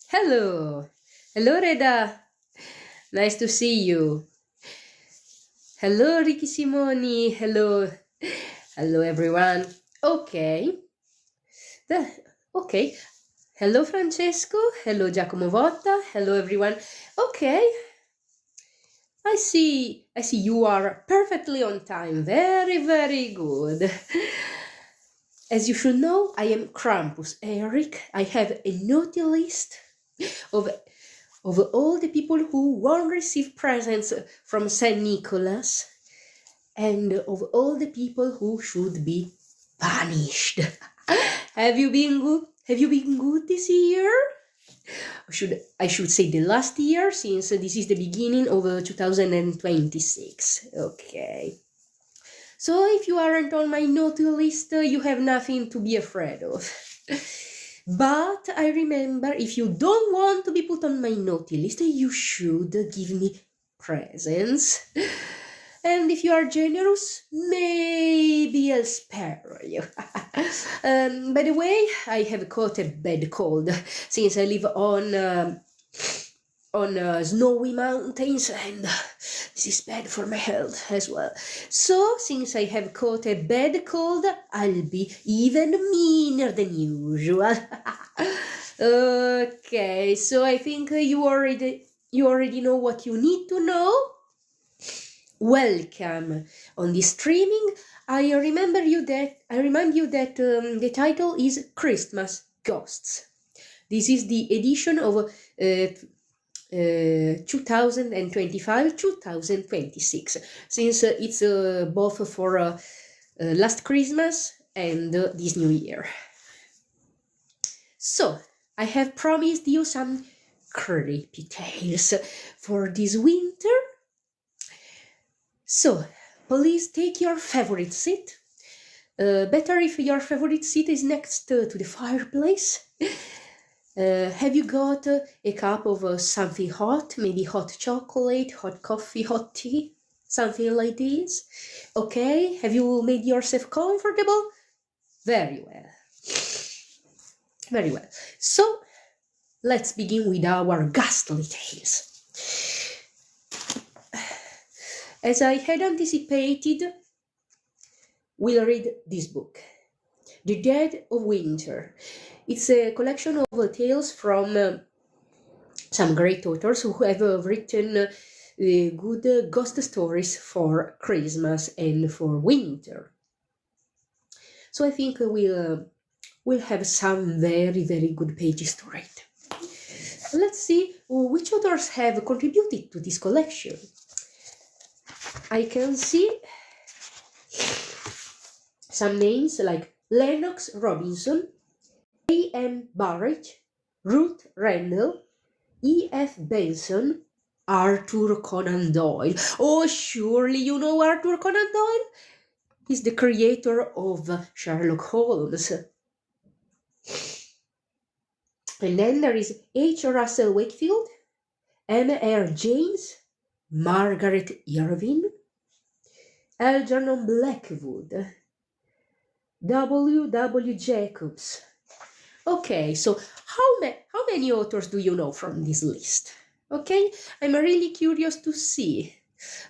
Hello. Hello, Reda. Nice to see you. Hello, Ricky Simoni. Hello. Hello, everyone. Okay. Okay. Hello, Francesco. Hello, Giacomo Votta. Hello, everyone. Okay. I see you are perfectly on time. Very, very good. As you should know, I am Krampus Eric. I have a naughty list of all the people who won't receive presents from Saint Nicholas, and of all the people who should be punished. Have you been good? Have you been good this year? I should say the last year, since this is the beginning of 2026. Okay. So if you aren't on my naughty list, you have nothing to be afraid of. But I remember, if you don't want to be put on my naughty list, you should give me presents. And if you are generous, maybe I'll spare you. By the way, I have caught a bad cold, since I live on snowy mountains, and this is bad for my health as well. So, since I have caught a bad cold, I'll be even meaner than usual. Okay, so I think you already know what you need to know. Welcome on this streaming. I remind you that the title is Christmas Ghosts. This is the edition of 2025-2026, since it's both for last Christmas and this New Year. So, I have promised you some creepy tales for this winter. So, please take your favorite seat. Better if your favorite seat is next to the fireplace. Have you got a cup of something hot? Maybe hot chocolate, hot coffee, hot tea? Something like this? Okay, have you made yourself comfortable? Very well. Very well. So, let's begin with our ghastly tales. As I had anticipated, we'll read this book, The Dead of Winter. It's a collection of tales from some great authors who have written good ghost stories for Christmas and for winter. So I think we'll have some very, very good pages to read. Let's see which authors have contributed to this collection. I can see some names like Lennox Robinson, A.M. Barrett, Ruth Rendell, E.F. Benson, Arthur Conan Doyle. Oh, surely you know Arthur Conan Doyle? He's the creator of Sherlock Holmes. And then there is H. Russell Wakefield, M.R. James, Margaret Irvine, Algernon Blackwood, W. Jacobs. Okay, so how many authors do you know from this list? Okay, I'm really curious to see.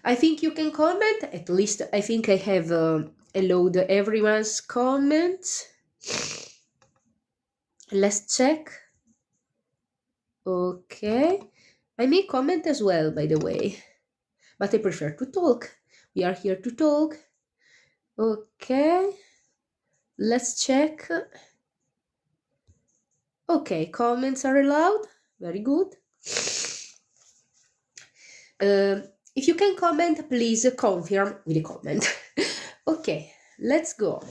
I think you can comment. At least I think I have allowed everyone's comments. Let's check. Okay, I may comment as well, by the way, but I prefer to talk. We are here to talk. Okay, let's check. Okay, comments are allowed. Very good. If you can comment, please confirm with a comment. Okay, let's go on.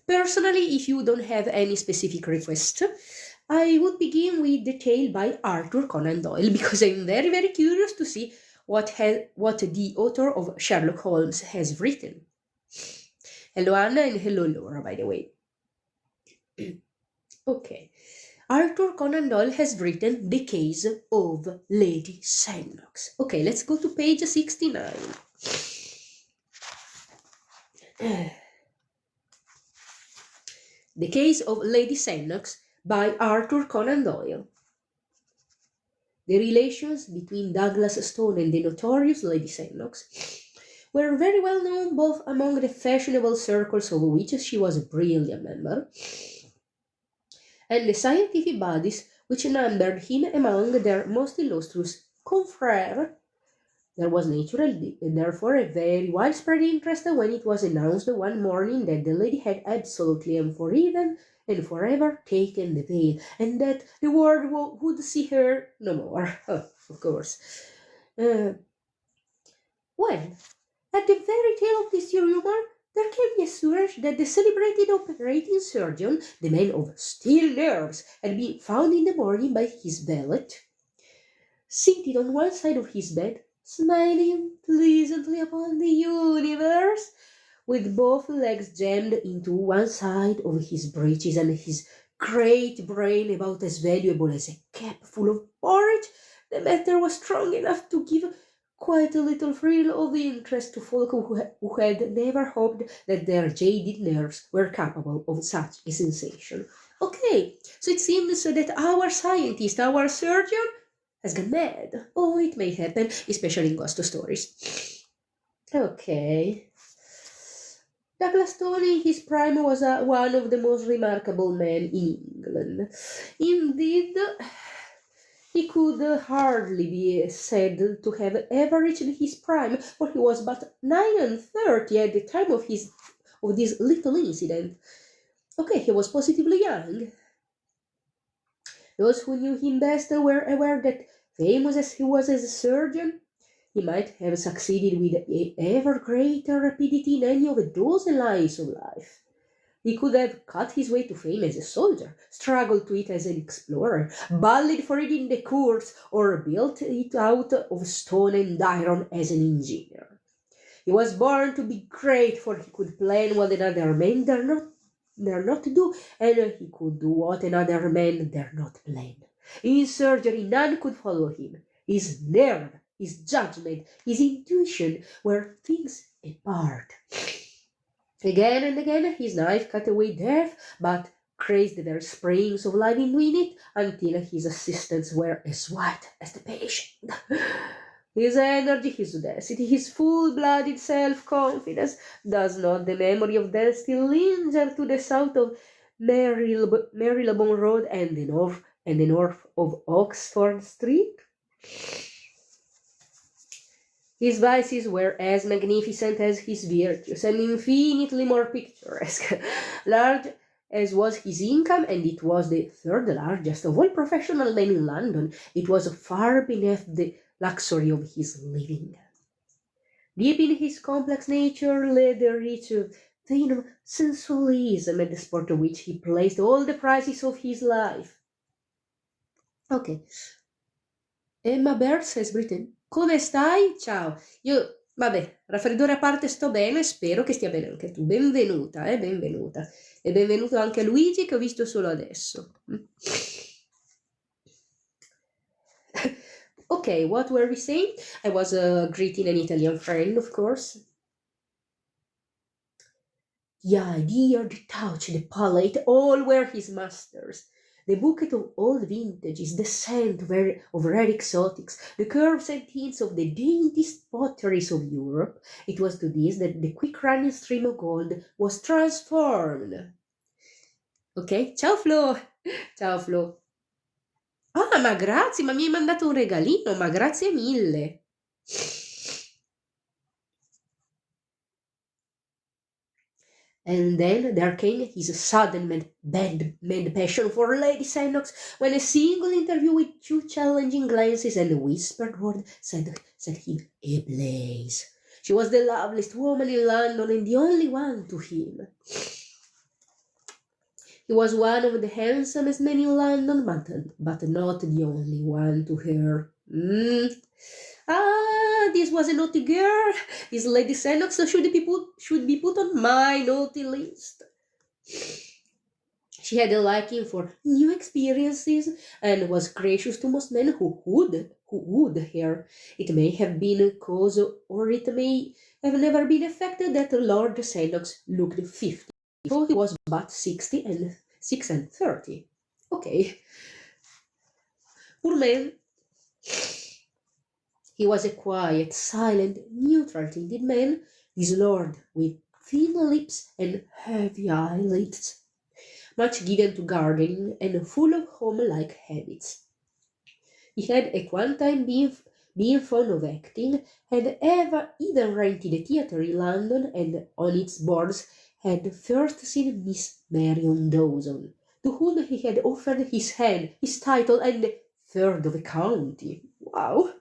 Personally, if you don't have any specific request, I would begin with the tale by Arthur Conan Doyle, because I'm very, very curious to see what the author of Sherlock Holmes has written. Hello, Anna, and hello, Laura, by the way. Okay. Arthur Conan Doyle has written The Case of Lady Sennox. Okay, let's go to page 69. The Case of Lady Sennox by Arthur Conan Doyle. The relations between Douglas Stone and the notorious Lady Sennox were very well known both among the fashionable circles of which she was a brilliant member, and the scientific bodies which numbered him among their most illustrious confrères. There was naturally, therefore, a very widespread interest when it was announced one morning that the lady had absolutely and forever taken the veil, and that the world would see her no more. Oh, of course. When, at the very tail of this rumor, there came the assurance that the celebrated operating surgeon, the man of steel nerves, had been found in the morning by his valet, seated on one side of his bed, smiling pleasantly upon the universe, with both legs jammed into one side of his breeches and his great brain about as valuable as a cap full of porridge. The matter was strong enough to give quite a little thrill of interest to folk who had never hoped that their jaded nerves were capable of such a sensation. Okay, so it seems that our scientist, our surgeon, has gone mad. Oh, it may happen, especially in ghost stories. Okay. Douglas Stone in his prime was one of the most remarkable men in England. Indeed, he could hardly be said to have ever reached his prime, for he was but 39 at the time of this little incident. Okay, he was positively young. Those who knew him best were aware that, famous as he was as a surgeon, he might have succeeded with ever greater rapidity in any of a dozen lines of life. He could have cut his way to fame as a soldier, struggled to it as an explorer, battled for it in the courts, or built it out of stone and iron as an engineer. He was born to be great, for he could plan what another man dare not do, and he could do what another man dare not plan. In surgery, none could follow him. His nerve, his judgment, his intuition were things apart. Again and again his knife cut away death, but grazed the very springs of life between it, until his assistants were as white as the patient. His energy, his audacity, his full-blooded self-confidence, does not the memory of them still linger to the south of Marylebone Road and the north of Oxford Street? His vices were as magnificent as his virtues, and infinitely more picturesque. Large as was his income, and it was the third largest of all professional men in London, it was far beneath the luxury of his living. Deep in his complex nature lay the rich vein of sensualism, at the sport of which he placed all the prizes of his life. Ok. Emma Bears has written: come stai? Ciao. Io, vabbè, raffreddore a parte, sto bene, spero che stia bene anche tu. Benvenuta, benvenuta. E benvenuto anche a Luigi, che ho visto solo adesso. Okay, what were we saying? I was greeting an Italian friend, of course. The idea, the touch, the palate, all were his masters. The bouquet of old vintages, the scent of rare exotics, the curves and tints of the daintiest potteries of Europe, it was to this that the quick-running stream of gold was transformed. Ok? Ciao Flo! Ciao Flo! Ah, ma grazie, ma mi hai mandato un regalino, ma grazie mille! And then there came his sudden mad passion for Lady Sennox, when a single interview with 2 challenging glances and a whispered word set him ablaze. She was the loveliest woman in London and the only one to him. He was one of the handsomest men in London, but not the only one to her. This was a naughty girl. This Lady Sennox should be put on my naughty list. She had a liking for new experiences and was gracious to most men who would her. It may have been a cause, or it may have never been a fact that Lord Sennox looked 50, though he was but 60 and 6 and 30. Okay, poor man. He was a quiet, silent, neutral-tinted man, this lord with thin lips and heavy eyelids, much given to gardening and full of home-like habits. He had at one time been fond of acting, had ever even rented a theatre in London, and on its boards had first seen Miss Marion Dawson, to whom he had offered his hand, his title, and a third of a county. Wow!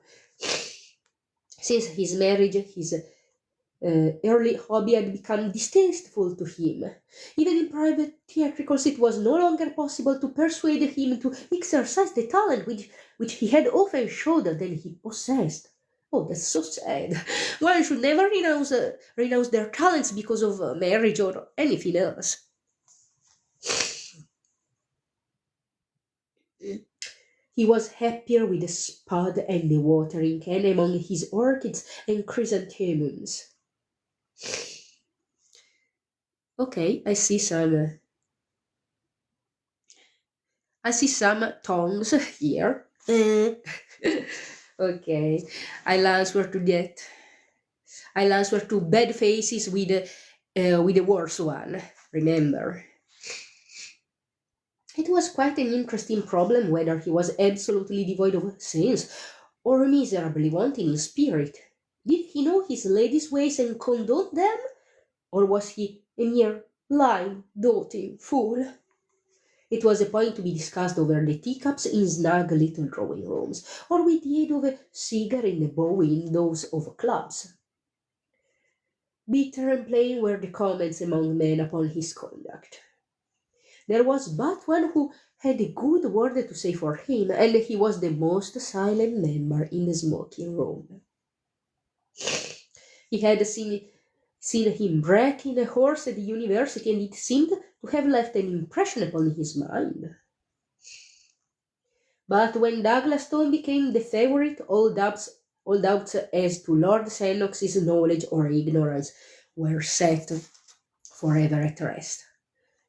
Since his marriage, his early hobby had become distasteful to him. Even in private theatricals, it was no longer possible to persuade him to exercise the talent which he had often showed that he possessed. Oh, that's so sad. One should never renounce their talents because of marriage or anything else. He was happier with the spud and the watering can among his orchids and chrysanthemums. Okay, I see some tongues here. Okay, I'll answer to bad faces with the worst one. Remember. It was quite an interesting problem whether he was absolutely devoid of sense or miserably wanting in spirit. Did he know his lady's ways and condone them? Or was he a mere lying, doting fool? It was a point to be discussed over the teacups in snug little drawing rooms, or with the aid of a cigar in the bow windows of clubs. Bitter and plain were the comments among men upon his conduct. There was but one who had a good word to say for him, and he was the most silent member in the smoking room. He had seen him breaking a horse at the university, and it seemed to have left an impression upon his mind. But when Douglas Stone became the favourite, all doubts as to Lord Sennox's knowledge or ignorance were set forever at rest.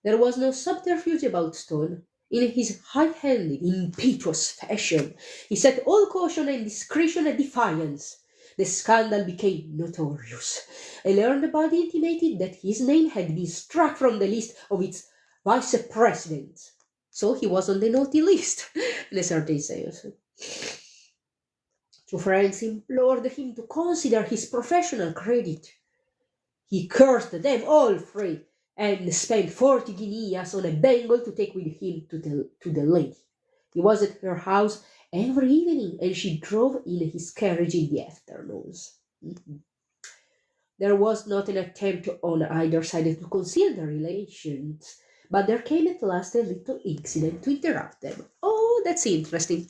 There was no subterfuge about Stone. In his high-handed, impetuous fashion, he set all caution and discretion at defiance. The scandal became notorious. A learned body intimated that his name had been struck from the list of its vice-presidents. So he was on the naughty list, in a certain sense. Two friends implored him to consider his professional credit. He cursed them all three, and spent 40 guineas on a bangle to take with him to the lady. He was at her house every evening, and she drove in his carriage in the afternoons. There was not an attempt on either side to conceal the relations, but there came at last a little incident to interrupt them. Oh, that's interesting.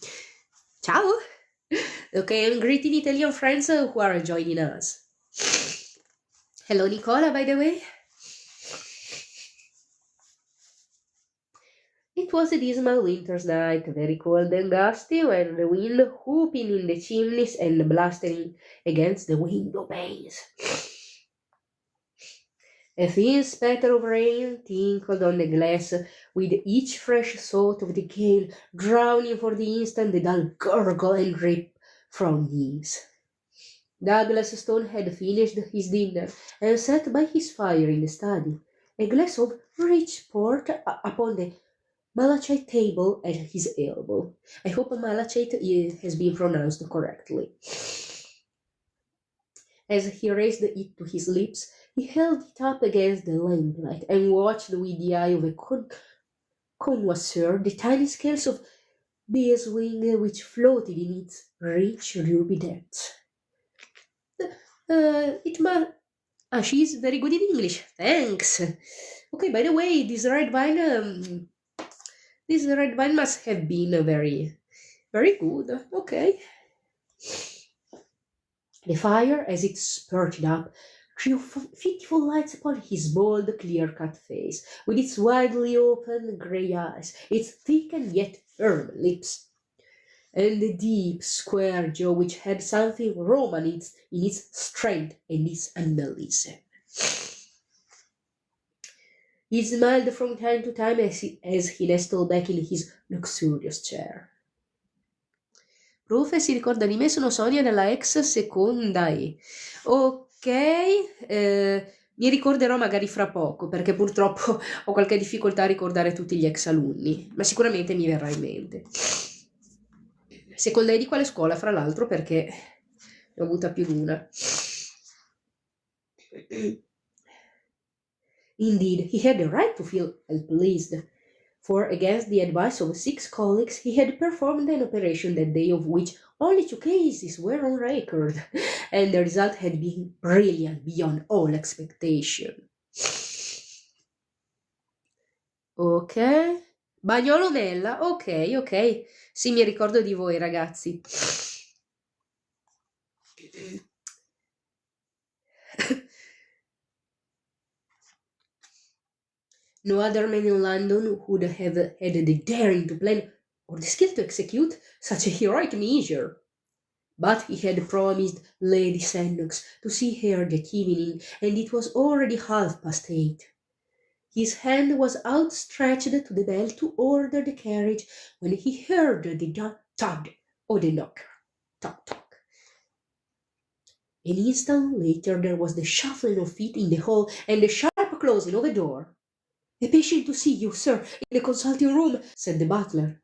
Ciao! Okay, I'm greeting Italian friends who are joining us. Hello, Nicola, by the way. It was a dismal winter's night, very cold and gusty, when the wind whooping in the chimneys and blustering against the window panes. A thin spatter of rain tinkled on the glass with each fresh thought of the gale, drowning for the instant the dull gurgle and drip from knees. Douglas Stone had finished his dinner and sat by his fire in the study, a glass of rich port upon the malachite table at his elbow. I hope malachite has been pronounced correctly. As he raised it to his lips, he held it up against the lamplight and watched with the eye of a connoisseur the tiny scales of beeswing which floated in its rich ruby depths. She's very good in English. Thanks. Okay, by the way, this red wine must have been very, very good. Okay. The fire, as it spurted up, threw fitful lights upon his bold, clear-cut face, with its widely open grey eyes, its thick and yet firm lips, and the deep, square jaw which had something Roman in its strength and its animalism. He smiled from time to time as he nestled back in his luxurious chair. Profe, si ricorda di me? Sono Sonia della ex seconda E. Ok, mi ricorderò magari fra poco, perché purtroppo ho qualche difficoltà a ricordare tutti gli ex alunni, ma sicuramente mi verrà in mente. Seconda E di quale scuola, fra l'altro, perché ne ho avuta più di una. Indeed, he had the right to feel pleased, for against the advice of 6 colleagues he had performed an operation that day of which only 2 cases were on record, and the result had been brilliant beyond all expectation. Ok. Bagnolo Mella, ok. Sì, mi ricordo di voi, ragazzi. No other man in London would have had the daring to plan or the skill to execute such a heroic measure. But he had promised Lady Sennox to see her that evening, and it was already 8:30. His hand was outstretched to the bell to order the carriage when he heard the thud of the knocker. Tock, tock. An instant later there was the shuffling of feet in the hall and the sharp closing of a door. "A patient to see you, sir, in the consulting room," said the butler.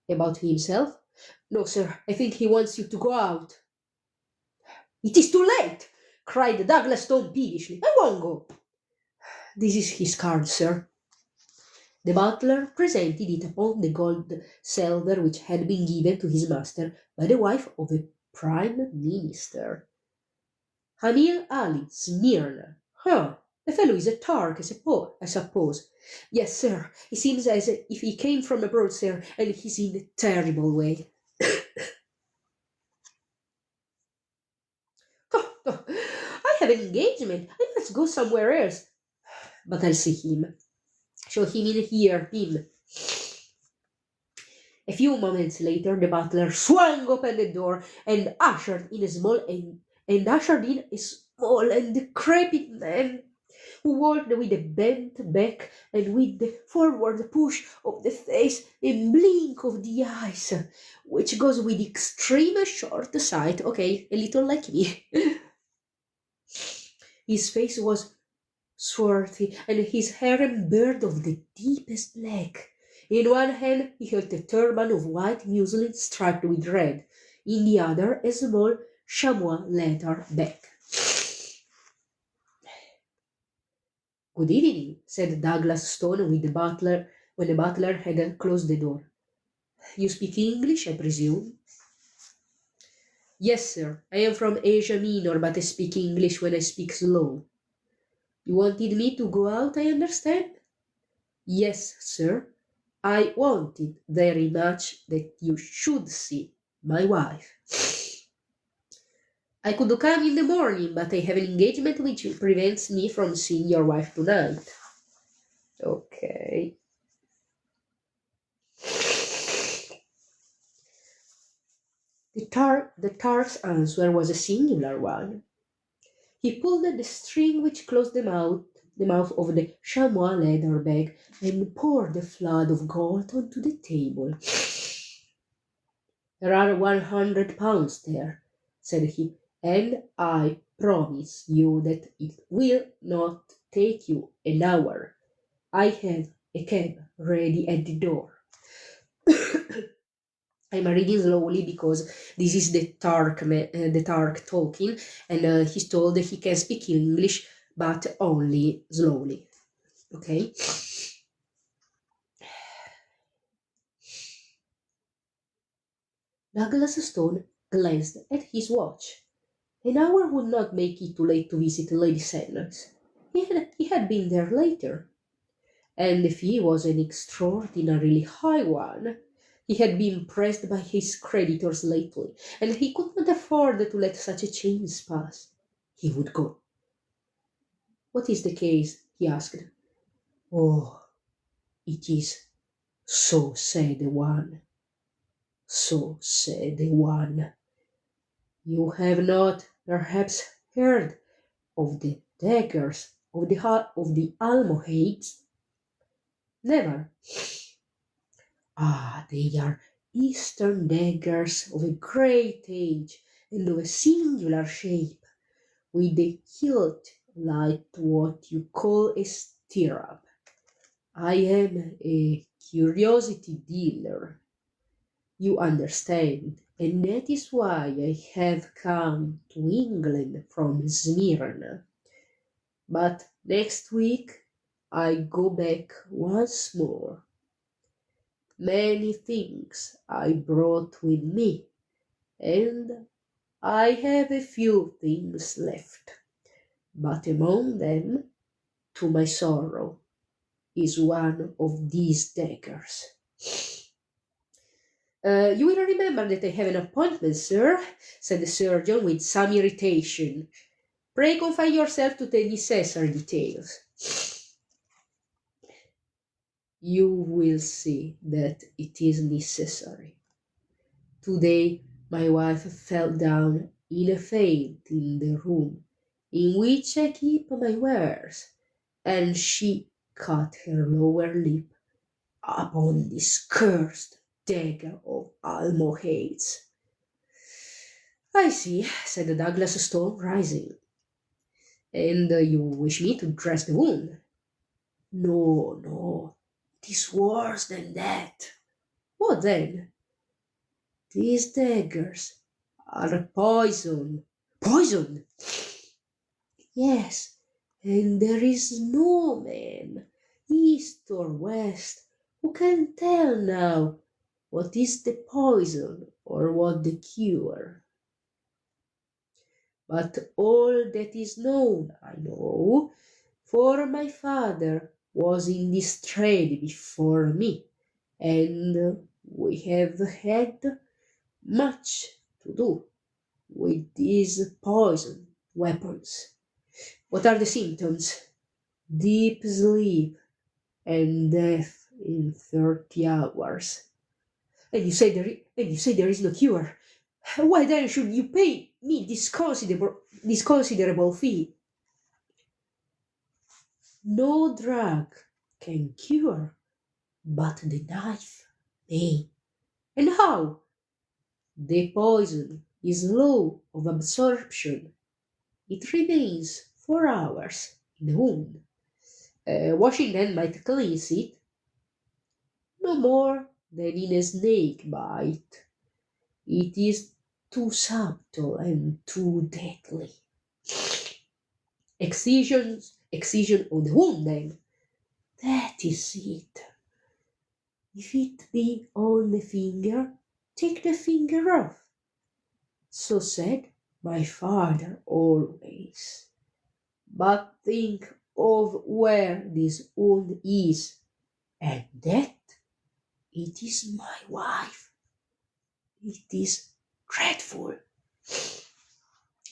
About himself? "No, sir, I think he wants you to go out." "It is too late!" cried Douglas Stone peevishly. "I won't go." "This is his card, sir." The butler presented it upon the gold salver which had been given to his master by the wife of a prime minister. Hamil Ali, Smyrna. Huh, the fellow is a Turk, I suppose. Yes, sir, he seems as if he came from abroad, sir, and he's in a terrible way. Oh, I have an engagement. I must go somewhere else. But I'll see him. Show him in here, him. A few moments later, the butler swung open the door and ushered in a small and decrepit man who walked with a bent back and with the forward push of the face and blink of the eyes, which goes with extreme short sight. Okay, a little like me. His face was swarthy, and his hair embroidered of the deepest black. In one hand he held a turban of white muslin striped with red, in the other a small chamois leather bag. "Good evening," said Douglas Stone when the butler had closed the door. "You speak English, I presume?" "Yes, sir. I am from Asia Minor, but I speak English when I speak slow." "You wanted me to go out, I understand?" "Yes, sir. I wanted very much that you should see my wife." "I could come in the morning, but I have an engagement which prevents me from seeing your wife tonight." Okay. The Turk's answer was a singular one. He pulled at the string which closed the mouth of the chamois leather bag and poured a flood of gold onto the table. "There are £100 there," said he, "and I promise you that it will not take you an hour. I have a cab ready at the door." I'm reading slowly because this is the Turk talking, and he's told that he can speak English, but only slowly. Okay? Douglas Stone glanced at his watch. An hour would not make it too late to visit Lady Sennox. He had been there later, and the fee was an extraordinarily high one. He had been pressed by his creditors lately, and he could not afford to let such a chance pass. He would go. What is the case? He asked. Oh, it is so said one. So said one. You have not perhaps heard of the daggers of the Almohades? Never. Ah, they are Eastern daggers of a great age and of a singular shape, with the hilt like what you call a stirrup. I am a curiosity dealer, you understand, and that is why I have come to England from Smyrna. But next week I go back once more. Many things I brought with me, and I have a few things left, but among them, to my sorrow, is one of these daggers. You will remember that I have an appointment, sir, said the surgeon with some irritation. Pray confine yourself to the necessary details. You will see that it is necessary. Today my wife fell down in a faint in the room in which I keep my wares, and she cut her lower lip upon this cursed dagger of Almohades. I see, said Douglas Stone, rising. And you wish me to dress the wound? No, no, it is worse than that. What then? These daggers are poison. Poison? Yes, and there is no man, east or west, who can tell now what is the poison or what the cure. But all that is known I know, for my father was in this trade before me, and we have had much to do with these poison weapons. What are the symptoms? Deep sleep and death in 30 hours. And you say there is no cure. Why then should you pay me this considerable fee? No drug can cure, but the knife may. And how? The poison is low of absorption. It remains 4 hours in the wound. Washing then might cleanse it, no more than in a snake bite. It is too subtle and too deadly. Excision of the wound then. That is it. If it be on the finger, take the finger off. So said my father always. But think of where this wound is, and that it is my wife. It is dreadful.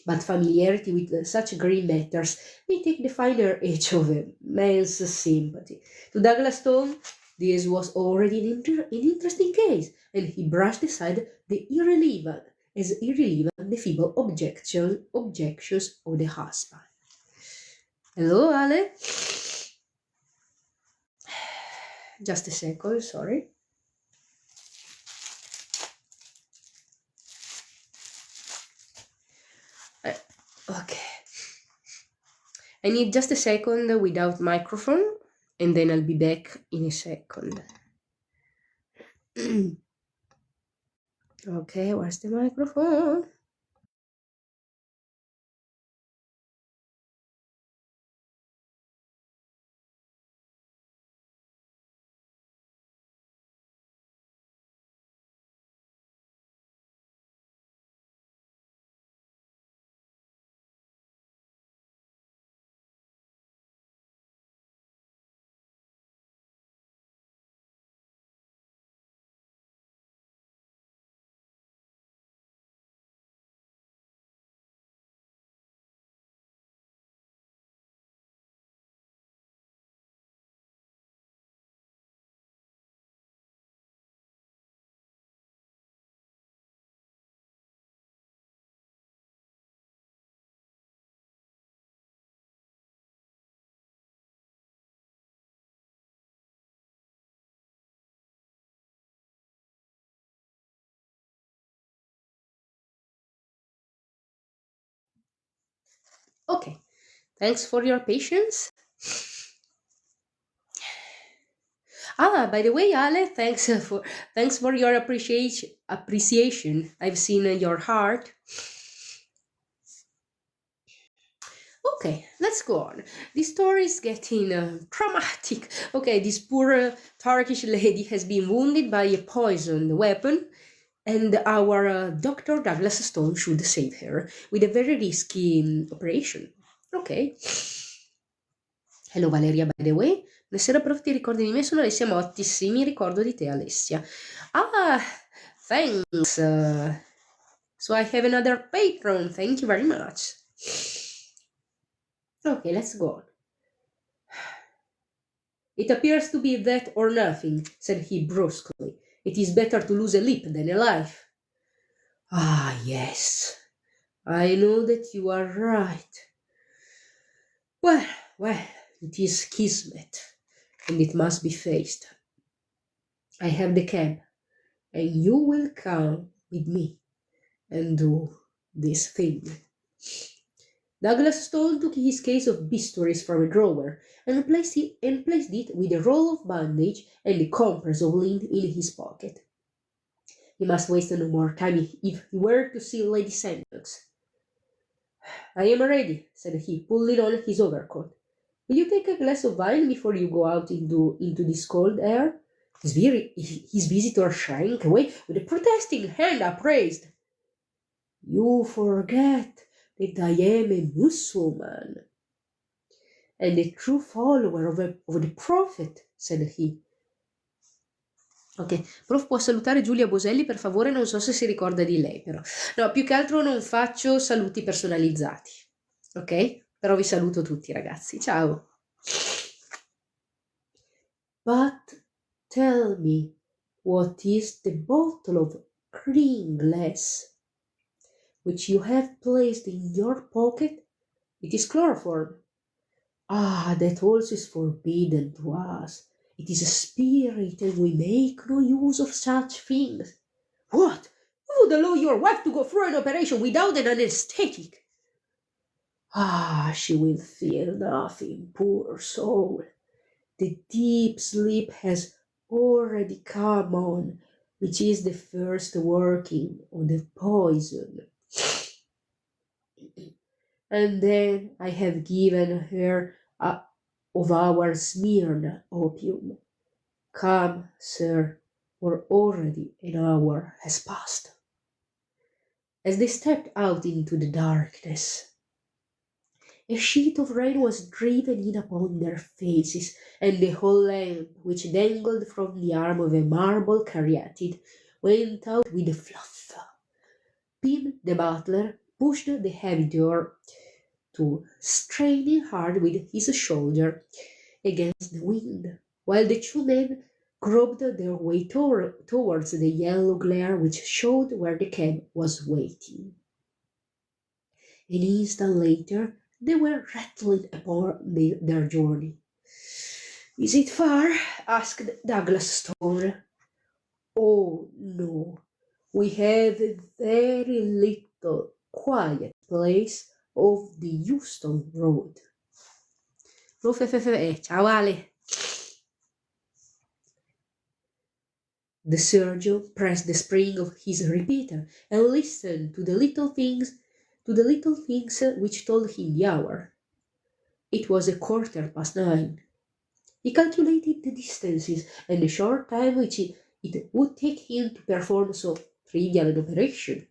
But familiarity with such grim matters may take the finer edge of a man's sympathy. To Douglas Stone, this was already an interesting case, and he brushed aside the irrelevant, the feeble objections of the husband. Hello, Ale? Just a second, sorry. Okay. I need just a second without microphone, and then I'll be back in a second. Okay, where's the microphone? Okay, thanks for your patience. By the way, Ale, thanks for your appreciation. I've seen your heart. Okay, let's go on. The story is getting dramatic. Okay, this poor Turkish lady has been wounded by a poisoned weapon, and our Dr. Douglas Stone should save her with a very risky operation. Ok. Hello Valeria, by the way. Buonasera, prof, ti ricordi di me? Sono Alessia Motti. Sì, mi ricordo di te, Alessia. Ah, thanks. So I have another patron. Thank you very much. Okay, let's go on. It appears to be that or nothing, said he brusquely. It is better to lose a lip than a life. Ah, yes. I know that you are right. Well, it is kismet, and it must be faced. I have the cab, and you will come with me and do this thing. Douglas Stone took his case of bistouries from a drawer and placed it with a roll of bandage and a compress of lint in his pocket. He must waste no more time if he were to see Lady Sandbox. I am ready, said he, pulling on his overcoat. Will you take a glass of wine before you go out into this cold air? His visitor shrank away with a protesting hand upraised. You forget that I am a Mussulman and a true follower of the Prophet, said he. Ok, prof può salutare Giulia Boselli per favore, non so se si ricorda di lei però. No, più che altro non faccio saluti personalizzati, ok? Però vi saluto tutti ragazzi, ciao! But tell me, what is the bottle of green glass which you have placed in your pocket? It is chloroform. Ah, that also is forbidden to us. It is a spirit, and we make no use of such things. What? You would allow your wife to go through an operation without an anesthetic? Ah, she will feel nothing, poor soul. The deep sleep has already come on, which is the first working of the poison. And then I have given her of our Smyrna opium. Come, sir, for already an hour has passed. As they stepped out into the darkness, a sheet of rain was driven in upon their faces, and the whole lamp, which dangled from the arm of a marble caryatid, went out with a fluff. Pim, the butler, pushed the heavy door to, straining hard with his shoulder against the wind, while the two men groped their way towards the yellow glare which showed where the cab was waiting. An instant later, they were rattling upon their journey. Is it far? Asked Douglas Stone. Oh, no. We have a very little quiet place off the Euston Road. Ciao Ale. The surgeon pressed the spring of his repeater and listened to the little things which told him the hour. It was 9:15. He calculated the distances and the short time which it would take him to perform so trivial an operation.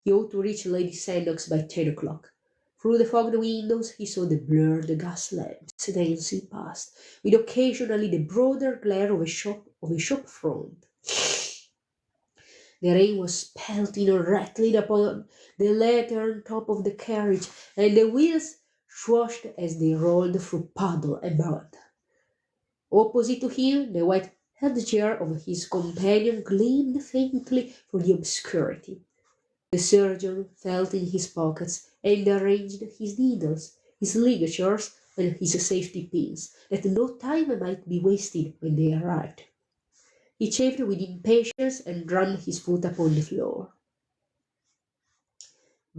He ought to reach Lady Sandbox by 10 o'clock. Through the fogged windows he saw the blurred gas lamps dancing past, with occasionally the broader glare of a shop front. The rain was pelting or rattling upon the leathern top of the carriage, and the wheels swashed as they rolled through puddle and mud. Opposite to him, the white headgear of his companion gleamed faintly through the obscurity. The surgeon felt in his pockets and arranged his needles, his ligatures, and his safety pins, that no time might be wasted when they arrived. He chafed with impatience and drummed his foot upon the floor.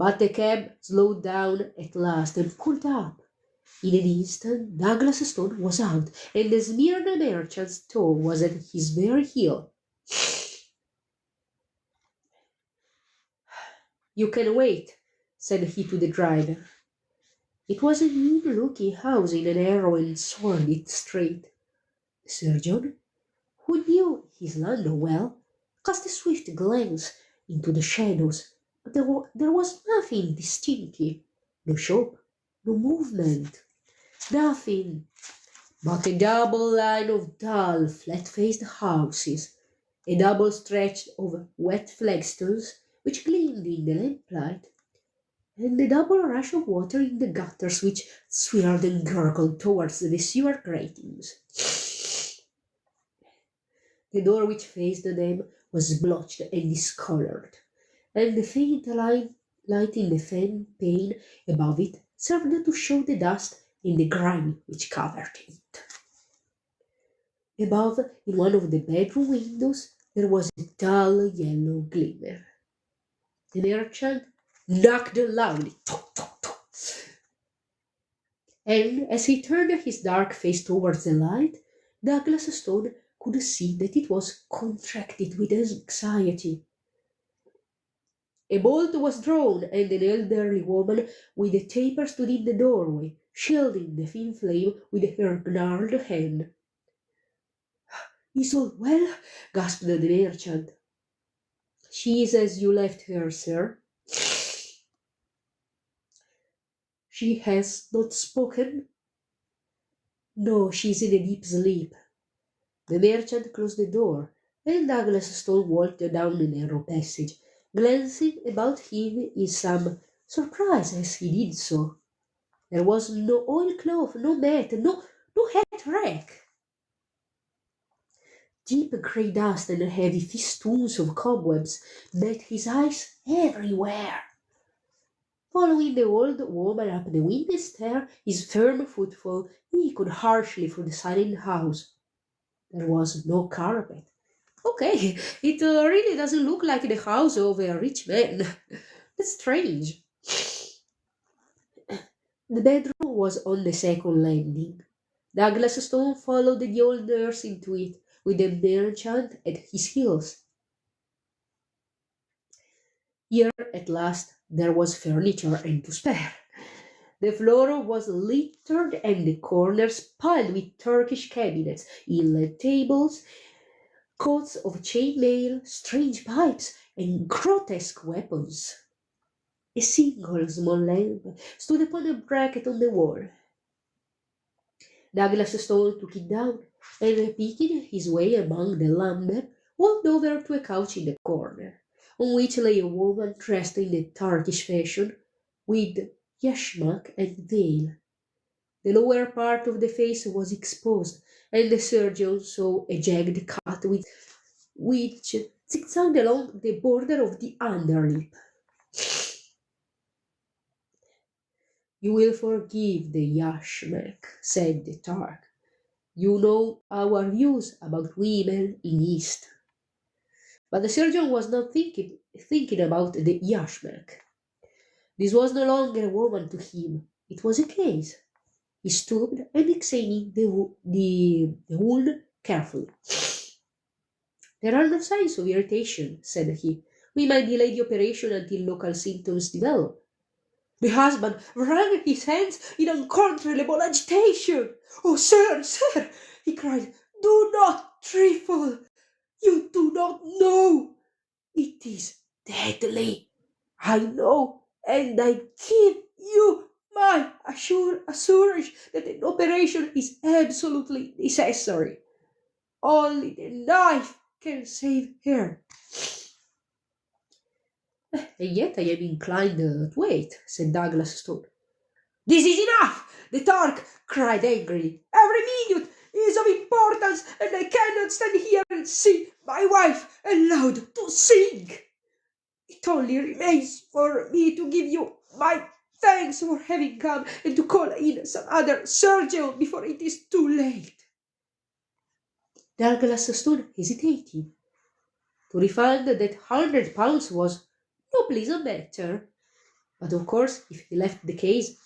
But the cab slowed down at last and pulled up. In an instant, Douglas Stone was out, and the Smyrna merchant's toe was at his very heel. "You can wait," said he to the driver. It was a mean-looking house in a narrow and sordid street. The surgeon, who knew his London well, cast a swift glance into the shadows, but there was nothing distinctive, no shop, no movement, nothing but a double line of dull, flat-faced houses, a double stretch of wet flagstones which gleamed in the lamplight, and a double rush of water in the gutters which swirled and gurgled towards the sewer gratings. The door which faced them was blotched and discoloured, and the faint light in the fan pane above it served to show the dust and the grime which covered it. Above, in one of the bedroom windows, there was a dull yellow glimmer. The merchant knocked loudly, tock, tock, tock, and as he turned his dark face towards the light, Douglas Stone could see that it was contracted with anxiety. A bolt was drawn, and an elderly woman with a taper stood in the doorway, shielding the thin flame with her gnarled hand. "Is all well?" gasped the merchant. "She is as you left her, sir." "She has not spoken?" "No, she is in a deep sleep." The merchant closed the door, and Douglas Stone walked down the narrow passage, glancing about him in some surprise as he did so. There was no oilcloth, no mat, no hat rack. Deep grey dust and heavy festoons of cobwebs met his eyes everywhere. Following the old woman up the windy stair, his firm footfall echoed harshly through the silent house. There was no carpet. Okay, it really doesn't look like the house of a rich man. That's strange. The bedroom was on the second landing. Douglas Stone followed the old nurse into it, with the merchant at his heels. Here, at last, there was furniture and to spare. The floor was littered and the corners piled with Turkish cabinets, inlaid tables, coats of chainmail, strange pipes, and grotesque weapons. A single small lamp stood upon a bracket on the wall. Douglas Stone took it down, and picking his way among the lumber, walked over to a couch in the corner, on which lay a woman dressed in the Turkish fashion, with yashmak and veil. The lower part of the face was exposed, and the surgeon saw a jagged cut which zigzagged along the border of the underlip. "You will forgive the yashmak," said the Turk. "You know our views about women in East." But the surgeon was not thinking about the yashmak. This was no longer a woman to him, it was a case. He stooped and examined the wound carefully. "There are no signs of irritation," said he. "We might delay the operation until local symptoms develop." The husband wrung his hands in uncontrollable agitation. "Oh, sir, sir," he cried, "do not trifle. You do not know. It is deadly. I know, and I give you my assurance that an operation is absolutely necessary. Only the knife can save her." "And yet I am inclined to wait," said Douglas Stone. "This is enough!" the Turk cried angrily. "Every minute is of importance, and I cannot stand here and see my wife allowed to sink. It only remains for me to give you my thanks for having come, and to call in some other surgeon before it is too late." Douglas Stone hesitated. To refund that £100 was no pleasant matter. But of course, if he left the case,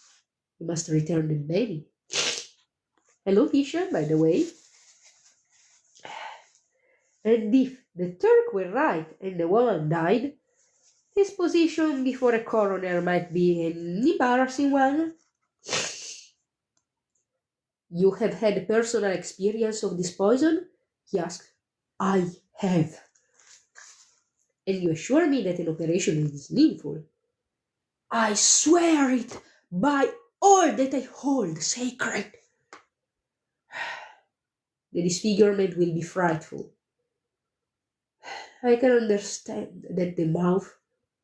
he must return the baby. Hello, Fisher, by the way. And if the Turk were right and the woman died, his position before a coroner might be an embarrassing one. You have had personal experience of this poison? He asked. I have. And you assure me that an operation is needful? I swear it by all that I hold sacred. The disfigurement will be frightful. I can understand that the mouth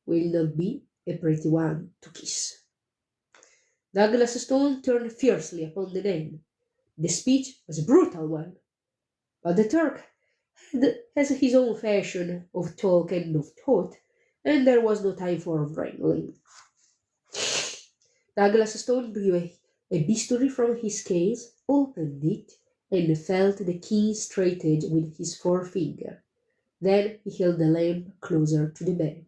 will not be a pretty one to kiss. Douglas Stone turned fiercely upon the man. The speech was a brutal one, but the Turk has his own fashion of talk and of thought, and there was no time for wrangling. Douglas Stone drew a bistoury from his case, opened it, and felt the keen straight edge with his forefinger. Then he held the lamp closer to the bed.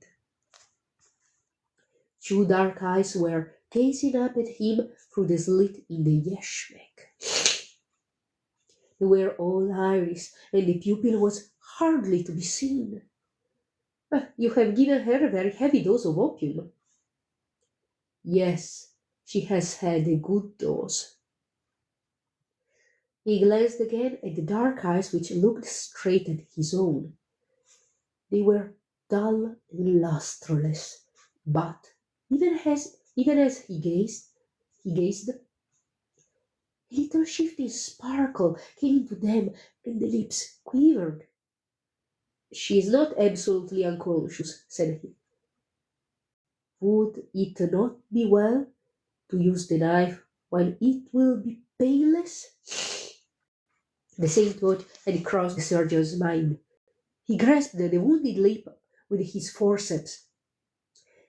Two dark eyes were gazing up at him through the slit in the yashmak. They were all iris, and the pupil was hardly to be seen. You have given her a very heavy dose of opium. Yes, she has had a good dose. He glanced again at the dark eyes which looked straight at his own. They were dull and lustreless, but even as he gazed, a little shifting sparkle came into them, and the lips quivered. She is not absolutely unconscious, said he. Would it not be well to use the knife while it will be painless? The same thought had crossed the surgeon's mind. He grasped the wounded lip with his forceps,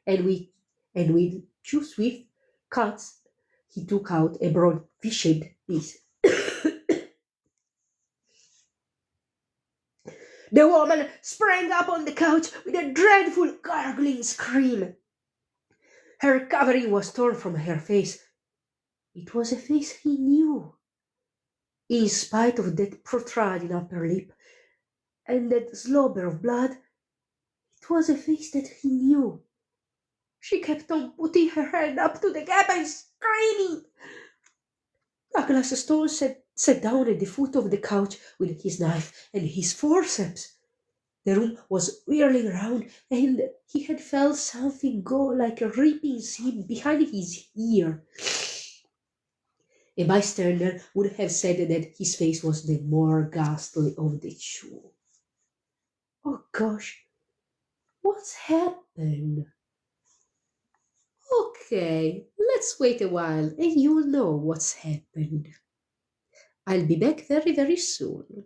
and with two swift cuts he took out a broad fish-shaped piece. The woman sprang up on the couch with a dreadful gargling scream. Her covering was torn from her face. It was a face he knew. In spite of that protruding upper lip and that slobber of blood, it was a face that he knew. She kept on putting her hand up to the gap and screaming. Douglas Stone sat down at the foot of the couch with his knife and his forceps. The room was whirling round, and he had felt something go like a ripping seam behind his ear. A bystander would have said that his face was the more ghastly of the two. Oh gosh, what's happened? Okay, let's wait a while and you'll know what's happened. I'll be back very, very soon.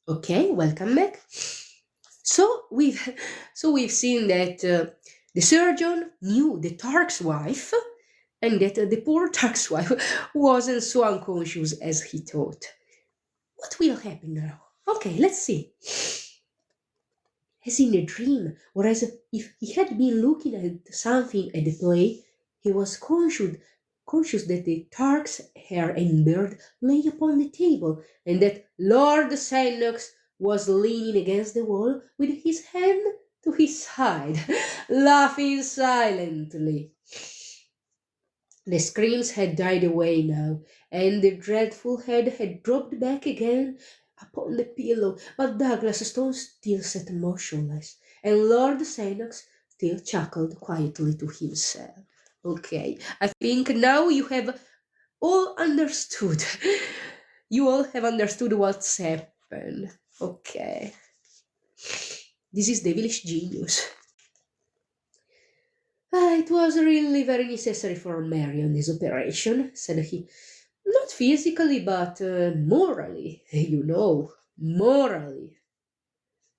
Okay, welcome back. So we've seen that the surgeon knew the Turk's wife, and that the poor Turk's wife wasn't so unconscious as he thought. What will happen now? Okay, let's see. As in a dream, or as if he had been looking at something at the play, he was conscious that the Turk's hair and beard lay upon the table, and that Lord Sennox was leaning against the wall with his hand to his side, laughing silently. The screams had died away now, and the dreadful head had dropped back again upon the pillow, but Douglas Stone still sat motionless, and Lord Sennox still chuckled quietly to himself. Okay, I think now you have all understood. You all have understood what's happened. Okay. This is devilish genius. It was really very necessary for Mary on this operation, said he. Not physically, but morally, morally.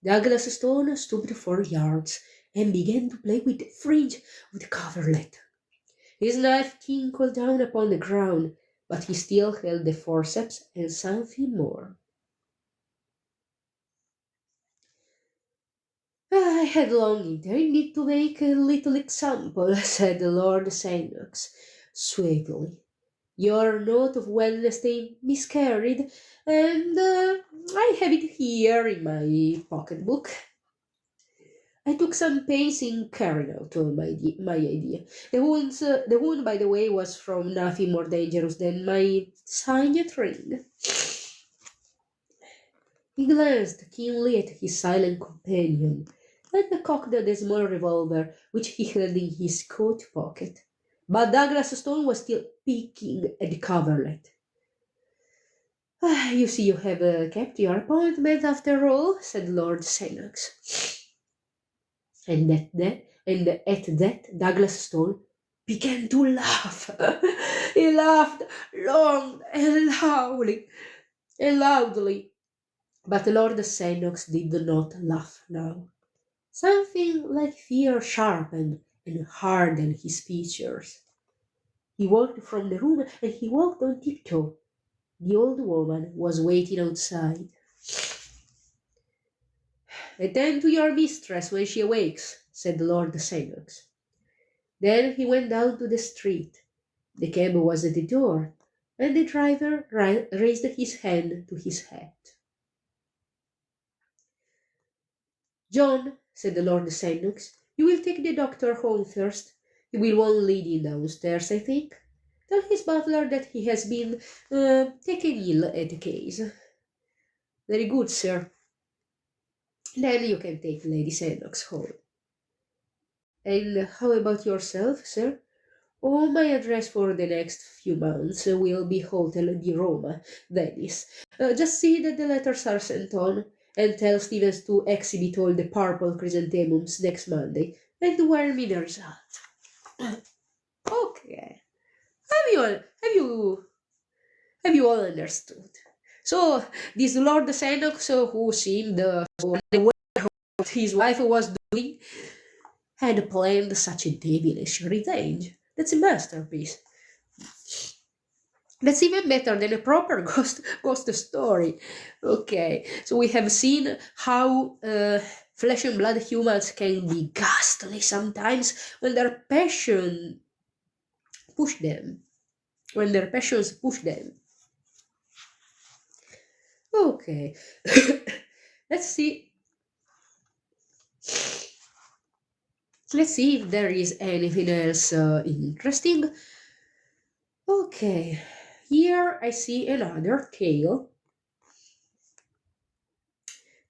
Douglas Stone stooped 4 yards and began to play with the fringe of the coverlet. His knife tinkled down upon the ground, but he still held the forceps and something more. I had long intended to make a little example, said Lord Synnex suavely. Your note of Wednesday miscarried, and I have it here in my pocketbook. I took some pains in carrying out my idea. The wound, by the way, was from nothing more dangerous than my signet ring. He glanced keenly at his silent companion, and cocked the small revolver which he held in his coat pocket. But Douglas Stone was still picking at the coverlet. You see you have kept your appointment after all, said Lord Synnex. And at that Douglas Stone began to laugh. He laughed long and loudly. But Lord Synnex did not laugh now. Something like fear sharpened and hardened his features. He walked from the room, and he walked on tiptoe. The old woman was waiting outside. Attend to your mistress when she awakes, said Lord Synnex. Then he went down to the street. The cab was at the door, and the driver raised his hand to his hat. John, said Lord Synnex, you will take the doctor home first. He will want leading downstairs, I think. Tell his butler that he has been taken ill at the case. Very good, sir. Then you can take Lady Synnex home. And how about yourself, sir? Oh, my address for the next few months will be Hotel di Roma, Venice. Just see that the letters are sent on, and tell Stevens to exhibit all the purple chrysanthemums next Monday, and wire me the result. Okay. Have you all understood? So this Lord Synnex, who seemed so unaware of what his wife was doing, had planned such a devilish revenge. That's a masterpiece. That's even better than a proper ghost story. Okay, so we have seen how flesh and blood humans can be ghastly sometimes when their passions push them. Okay, let's see. Let's see if there is anything else interesting. Okay, here I see another tale.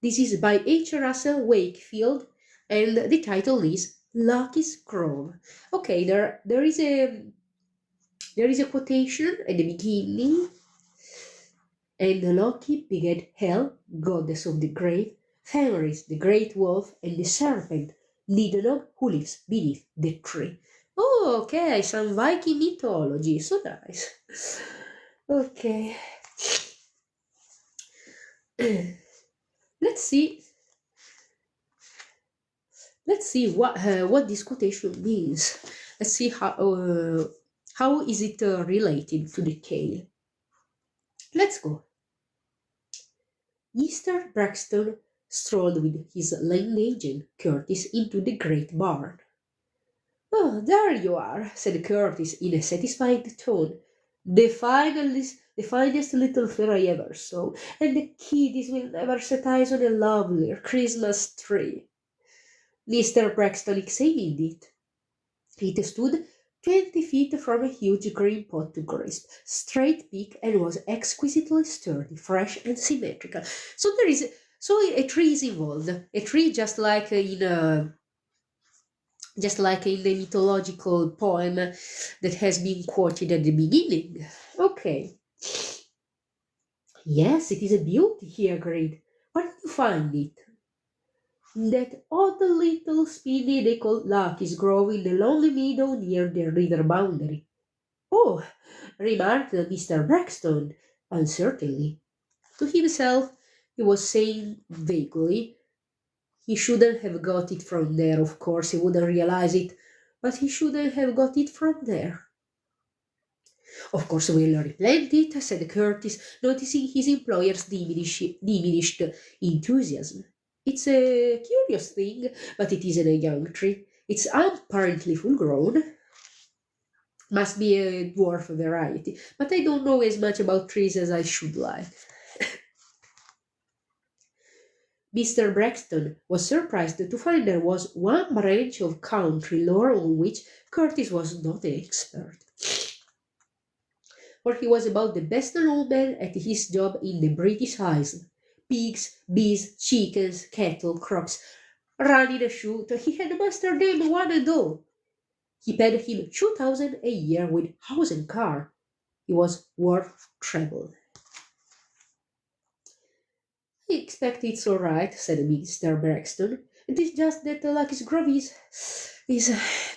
This is by H. Russell Wakefield, and the title is Lucky's Grove. Okay, there is a quotation at the beginning. And Loki begat Hel, goddess of the grave, Fenris, the great wolf, and the serpent, Nidanog, who lives beneath the tree. Oh, okay, some Viking mythology, so nice. Okay. Let's see what this quotation means. Let's see how is it related to the tale. Let's go. Mr. Braxton strolled with his lane agent, Curtis, into the great barn. Oh, there you are, said Curtis in a satisfied tone. The finest little fair I ever saw, and the kiddies will never set eyes on a lovelier Christmas tree. Mr. Braxton examined it. It stood 20 feet from a huge green pot to grasp, straight peak, and was exquisitely sturdy, fresh, and symmetrical. So a tree is involved. A tree, just like in the mythological poem that has been quoted at the beginning. Okay. Yes, it is a beauty, he agreed. What did you find it? That odd little spinny they call luck is growing along the meadow near the river boundary. Oh, remarked Mr. Braxton, uncertainly. To himself, he was saying vaguely, he shouldn't have got it from there, of course, he wouldn't realize it, but he shouldn't have got it from there. Of course we'll replant it, said Curtis, noticing his employer's diminished enthusiasm. It's a curious thing, but it isn't a young tree. It's apparently full-grown. Must be a dwarf variety, but I don't know as much about trees as I should like. Mr. Braxton was surprised to find there was one branch of country lore on which Curtis was not an expert. For he was about the best known man at his job in the British Isles. Pigs, bees, chickens, cattle, crops, run in a shoot, he had mastered them one and all. He paid him 2,000 a year with house and car. He was worth treble. I expect it's all right, said Mr. Braxton. It is just that Lucky's Grove is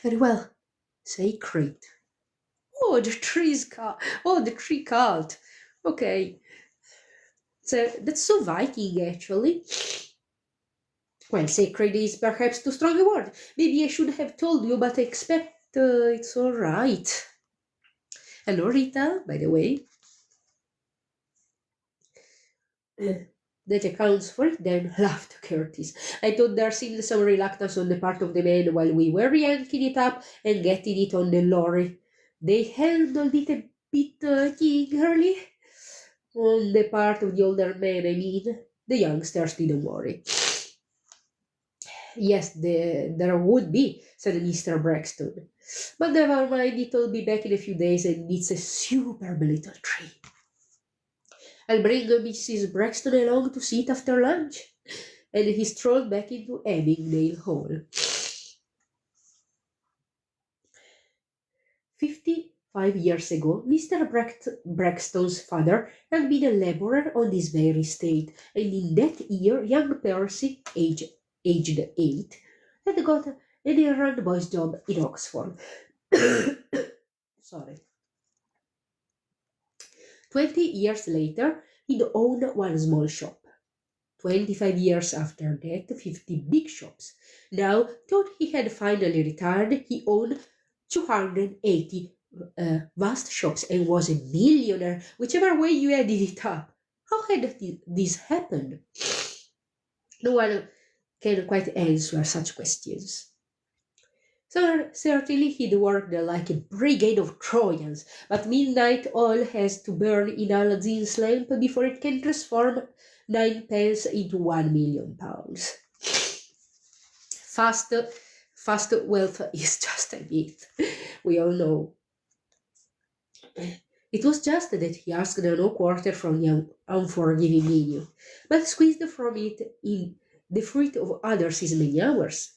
very well sacred. Oh, the tree cult. Okay. So that's so Viking, actually. Well, sacred is perhaps too strong a word. Maybe I should have told you, but I expect it's all right. Hello, Rita, by the way. That accounts for it, then, laughed Curtis. I thought there seemed some reluctance on the part of the men while we were yanking it up and getting it on the lorry. They handled it a bit eagerly. On the part of the older men, I mean. The youngsters didn't worry. Yes, there would be, said Mr. Braxton. But never mind, it'll be back in a few days, and it's a superb little tree. I'll bring Mrs. Braxton along to see it after lunch. And he strolled back into Abingdale Hall. 55 years ago, Mr. Braxton's father had been a labourer on this very estate, and in that year young Percy, aged 8, had got an errand boy's job in Oxford. Sorry. 20 years later, he'd owned one small shop. 25 years after that, 50 big shops. Now, thought he had finally retired, he owned 280 vast shops and was a millionaire, whichever way you added it up. How had this happened? No one can quite answer such questions. So certainly he'd worked like a brigade of Trojans, but midnight oil has to burn in Aladdin's lamp before it can transform 9 pence into £1 million. Fast wealth is just a myth, we all know. It was just that he asked no quarter from the unforgiving menu, but squeezed from it in the fruit of others is many hours.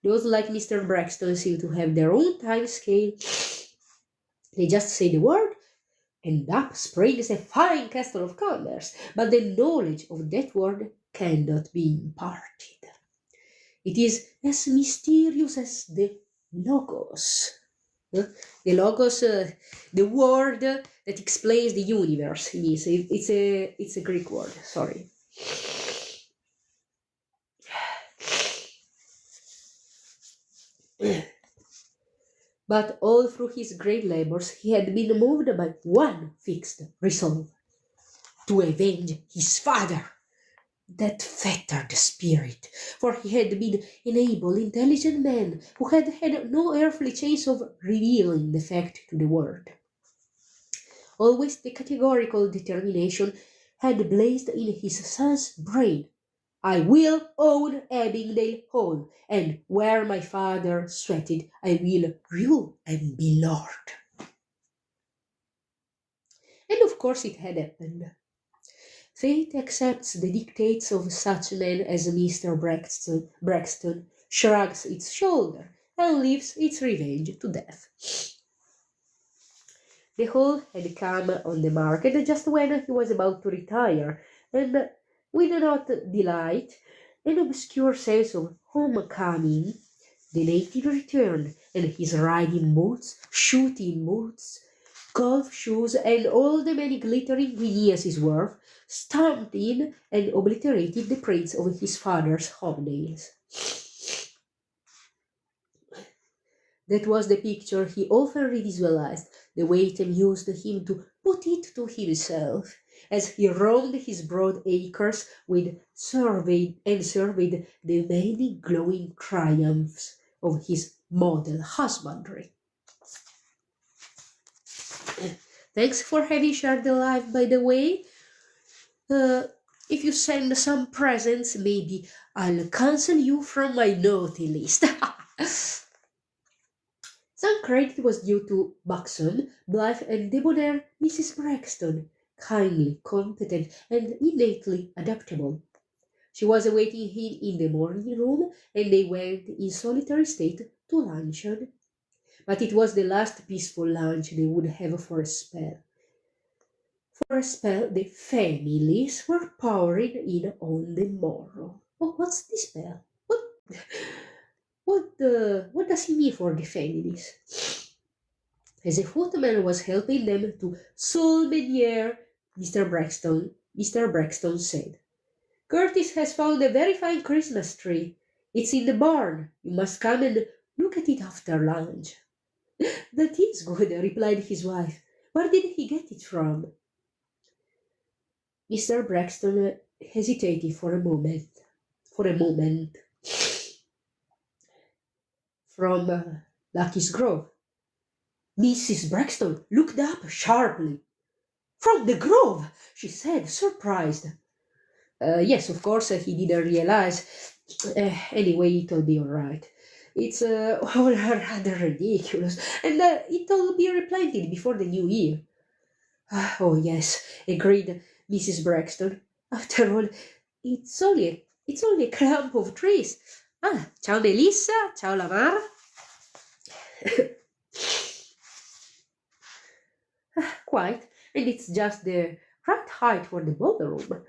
Those like Mr. Braxton seem to have their own time scale. They just say the word, and up springs a fine castle of commerce, but the knowledge of that word cannot be imparted. It is as mysterious as the Logos. The Logos, the word that explains the universe. It's a Greek word, sorry. But all through his great labors he had been moved by one fixed resolve: to avenge his father. That fettered the spirit, for he had been an able, intelligent man who had had no earthly chance of revealing the fact to the world. Always the categorical determination had blazed in his son's brain: I will own Abingdale Hall, and where my father sweated, I will rule and be lord. And of course it had happened. Fate accepts the dictates of such men as Mr. Braxton, shrugs its shoulder, and leaves its revenge to death. The Hall had come on the market just when he was about to retire, and With an odd delight, an obscure sense of homecoming, the native returned, and his riding boots, shooting boots, golf shoes, and all the many glittering guineas worth, stamped in and obliterated the prints of his father's hobnails. That was the picture he often revisualized, the way it amused him to put it to himself, as he roamed his broad acres with surveyed the many glowing triumphs of his model husbandry. Thanks for having shared the live, by the way. If you send some presents, maybe I'll cancel you from my naughty list. Some credit was due to Buxton, blithe and debonair Mrs. Braxton, kindly, competent, and innately adaptable. She was awaiting him in the morning room, and they went in solitary state to luncheon. But it was the last peaceful lunch they would have for a spell. For a spell, the families were pouring in on the morrow. Oh, what's this spell? What does he mean for the families? As the footman was helping them to Solmenier, Mr. Braxton said, "Curtis has found a very fine Christmas tree. It's in the barn. You must come and look at it after lunch." "That is good," replied his wife. "Where did he get it from?" Mr. Braxton hesitated for a moment. From Lucky's Grove. Mrs. Braxton looked up sharply. "From the Grove," she said, surprised. Yes, of course, he didn't realize. Anyway, it'll be all right. It's all rather ridiculous, and it'll be replanted before the new year. Oh, yes, agreed Mrs. Braxton. After all, it's only a clump of trees. Ah, ciao Melissa, ciao Lamar. Quite, and it's just the right height for the ballroom.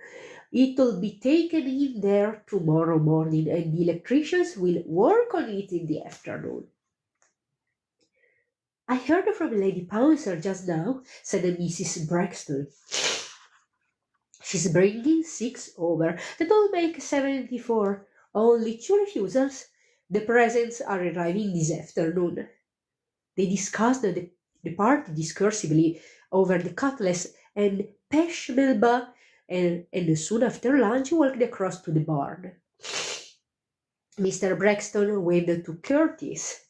It'll be taken in there tomorrow morning, and the electricians will work on it in the afternoon. "I heard from Lady Pouncer just now," said Mrs. Braxton. "She's bringing 6 over. That'll make 74. Only 2 refusals. The presents are arriving this afternoon." They discussed the party discursively over the cutlass and pêche melba, and soon after lunch walked across to the barn. Mr. Braxton went to Curtis,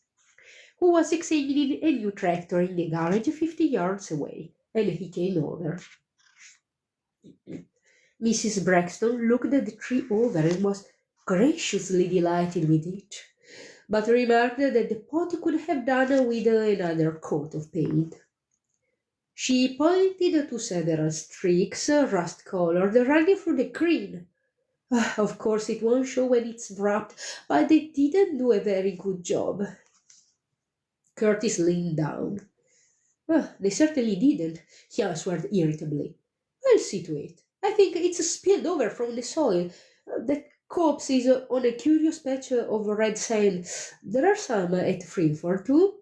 who was examining a new tractor in the garage 50 yards away, and he came over. Mrs. Braxton looked at the tree over and was graciously delighted with it, but remarked that the pot could have done with another coat of paint. She pointed to several streaks, rust-colored, running through the green. Of course it won't show when it's wrapped, but they didn't do a very good job. Curtis leaned down. They certainly didn't, he answered irritably. "I'll see to it. I think it's spilled over from the soil. That copse is on a curious patch of red sand. There are some at Freeford too."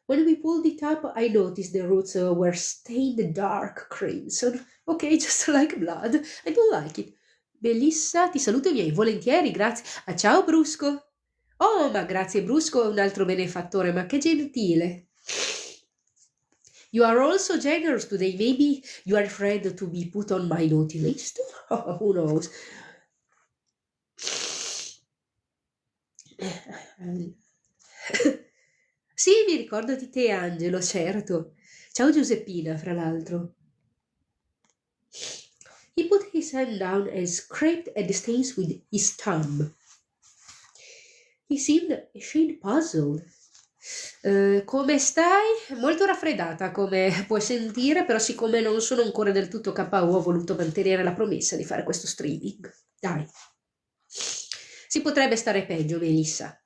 When we pulled it up, I noticed the roots were stained dark crimson. Okay, just like blood. I don't like it. Melissa, ti saluto i miei, volentieri, grazie. Ciao, Brusco. Oh, ma grazie, Brusco è un altro benefattore, ma che gentile. You are all so generous today. Maybe you are afraid to be put on my naughty list? Oh, who knows? Sì, mi ricordo di te, Angelo, certo. Ciao Giuseppina, fra l'altro. He put his hand down and scraped at the stains with his thumb. He seemed a shade puzzled. Come stai? Molto raffreddata, come puoi sentire, però siccome non sono ancora del tutto KO ho voluto mantenere la promessa di fare questo streaming. Dai. Si potrebbe stare peggio, Melissa.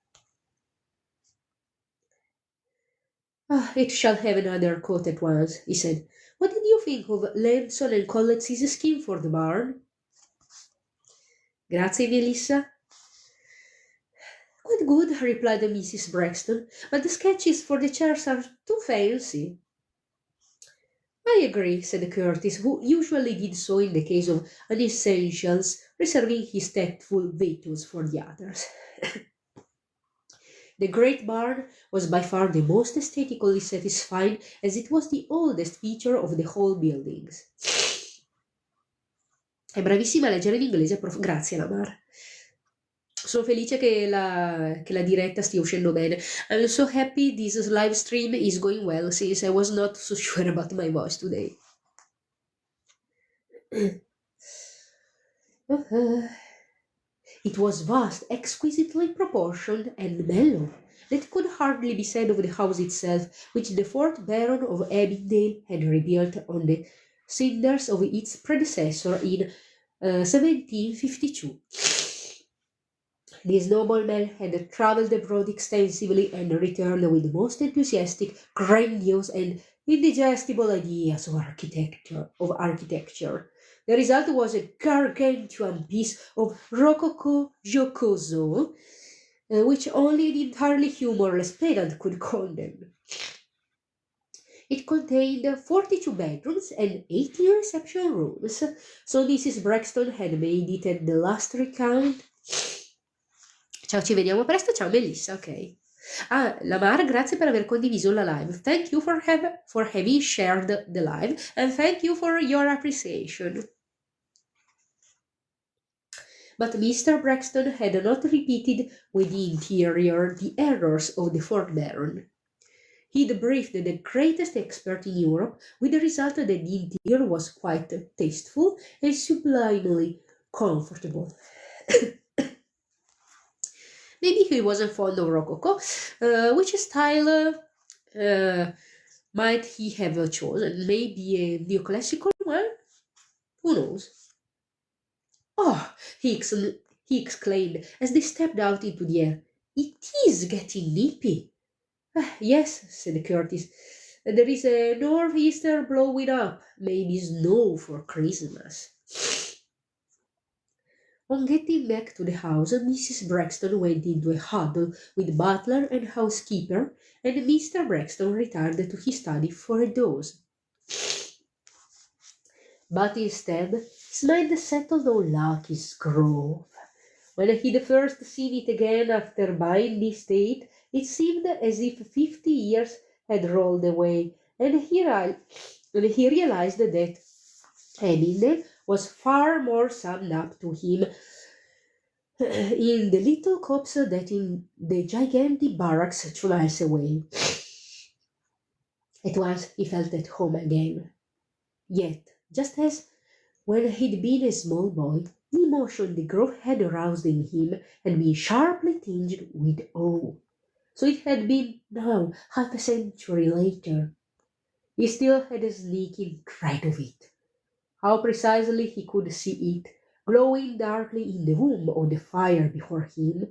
It shall have another coat at once, he said. What did you think of Lamson and Collett's scheme for the barn? Grazie, Melissa. Quite good, replied Mrs. Braxton, but the sketches for the chairs are too fancy. I agree, said Curtis, who usually did so in the case of unessentials, reserving his tactful vetoes for the others. The great barn was by far the most aesthetically satisfying, as it was the oldest feature of the whole buildings. È bravissima a leggere in inglese, prof. Grazie, Lamar. Sono felice che la diretta stia uscendo bene. I'm so happy this live stream is going well, since I was not so sure about my voice today. It was vast, exquisitely proportioned, and mellow. That could hardly be said of the house itself, which the fourth Baron of Abingdale had rebuilt on the cinders of its predecessor in 1752. This nobleman had travelled abroad extensively and returned with most enthusiastic, grandiose, and indigestible ideas of architecture. The result was a gargantuan piece of rococo jocoso, which only an entirely humorless pedant could condemn. It contained 42 bedrooms and 18 reception rooms, so Mrs. Braxton had made it at the last recount. Ciao, ci vediamo presto. Ciao Melissa, ok. Ah, Lamar, grazie per aver condiviso la live. Thank you for having shared the live, and thank you for your appreciation. But Mr. Braxton had not repeated with the interior the errors of the fourth Baron. He'd briefed the greatest expert in Europe, with the result that the interior was quite tasteful and sublimely comfortable. Maybe he wasn't fond of Rococo. Which style might he have chosen? Maybe a neoclassical one? Who knows? Oh, he exclaimed as they stepped out into the air. It is getting nippy. Yes, said Curtis. There is a northeaster blowing up. Maybe snow for Christmas. On getting back to the house, Mrs. Braxton went into a huddle with butler and housekeeper, and Mr. Braxton retired to his study for a doze. But instead, his mind settled on Lucky's Grove. When he'd first seen it again after buying the estate, it seemed as if 50 years had rolled away, and he realized that Abingdale was far more summed up to him in the little copse than in the gigantic barracks 2 miles away. At once he felt at home again. Yet, just as when he'd been a small boy, the emotion the grove had aroused in him had been sharply tinged with awe. So it had been now, half a century later. He still had a sneaking dread of it. How precisely he could see it, glowing darkly in the womb of the fire before him,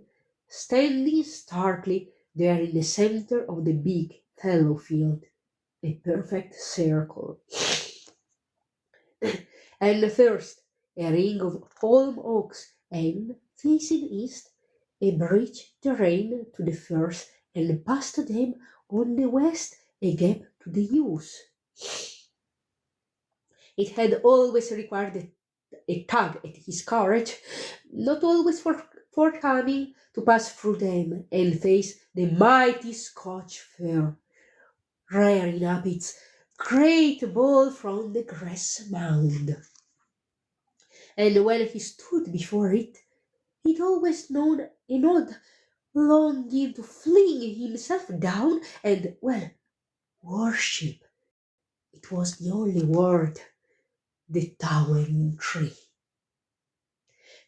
standing starkly there in the center of the big fallow field, a perfect circle. And first, a ring of holm oaks, and, facing east, a bridge terrain to the first, and past them on the west a gap to the yews. It had always required a tug at his courage, not always forthcoming, to pass through them and face the mighty Scotch fir, rearing up its great ball from the grass mound. And when he stood before it, he'd always known an odd longing to fling himself down and, well, worship. It was the only word. The towering tree.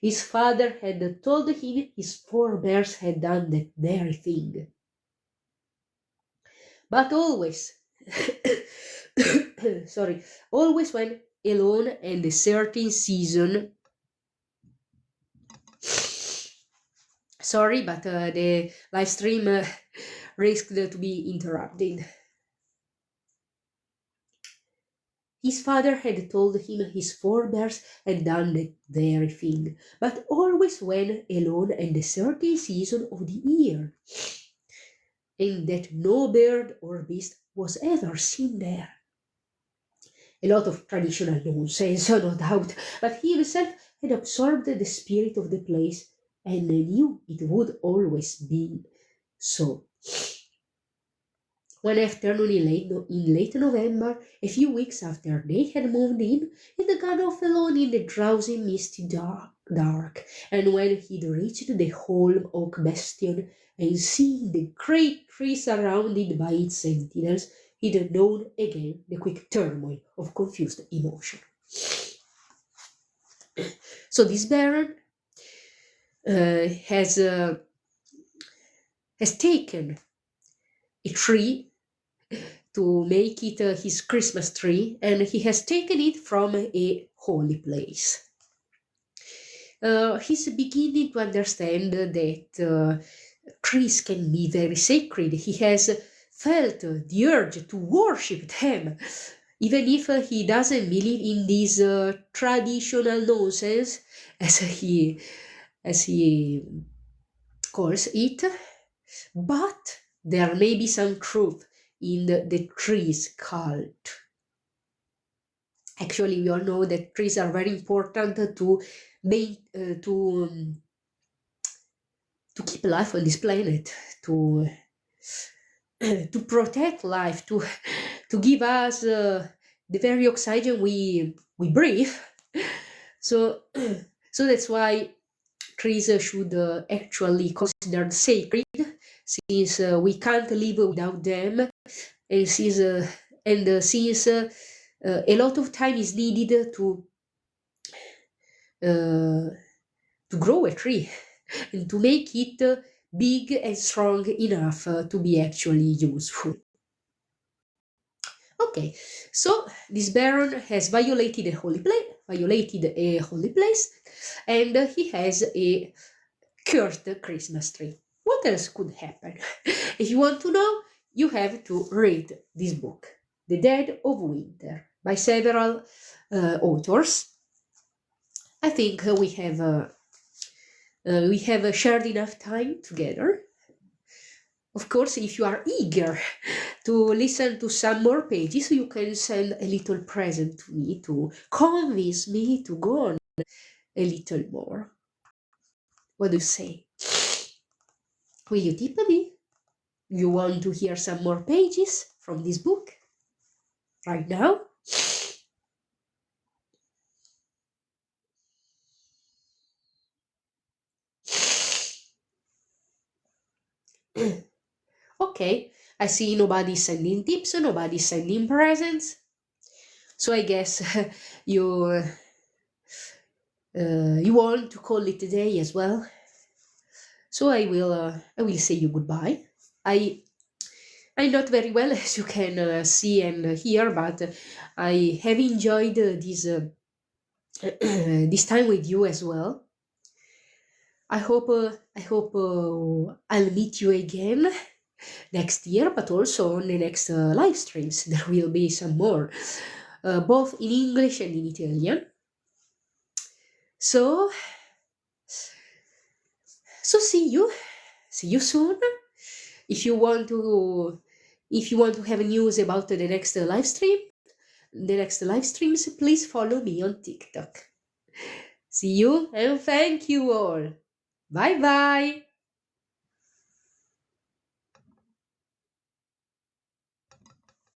His father had told him his forebears had done that very thing. But always, always when alone and a certain season. Sorry, but the live stream risked to be interrupted. His father had told him his forebears had done the very thing, but always when alone and a certain season of the year, and that no bird or beast was ever seen there. A lot of traditional nonsense, no doubt, but he himself had absorbed the spirit of the place and knew it would always be so. One afternoon in late November, a few weeks after they had moved in, it got off alone in the drowsy, misty dark, and when he'd reached the holm oak bastion and seen the great tree surrounded by its sentinels, he'd known again the quick turmoil of confused emotion. So this baron has taken a tree to make it his Christmas tree, and he has taken it from a holy place. He's beginning to understand that trees can be very sacred. He has felt the urge to worship them, even if he doesn't believe in this traditional nonsense, as he calls it. But there may be some truth in the trees cult. Actually, we all know that trees are very important to keep life on this planet, to protect life, to give us the very oxygen we breathe. So that's why trees should actually be considered sacred, since we can't live without them, and since a lot of time is needed to grow a tree and to make it big and strong enough to be actually useful. Okay, so this baron has violated a holy place, and he has a cursed Christmas tree. What else could happen? If you want to know, you have to read this book, The Dead of Winter, by several authors. I think we have shared enough time together. Of course, if you are eager to listen to some more pages, you can send a little present to me to convince me to go on a little more. What do you say? Will you tip me? You want to hear some more pages from this book? Right now? Okay, I see nobody sending tips, nobody sending presents. So I guess you want to call it a day as well. So I will say you goodbye. I'm not very well, as you can see and hear, but I have enjoyed this this time with you as well. I hope I'll meet you again next year, but also on the next live streams. There will be some more, both in English and in Italian. So see you soon. If you want to have news about the next live streams, please follow me on TikTok. See you and thank you all. Bye bye.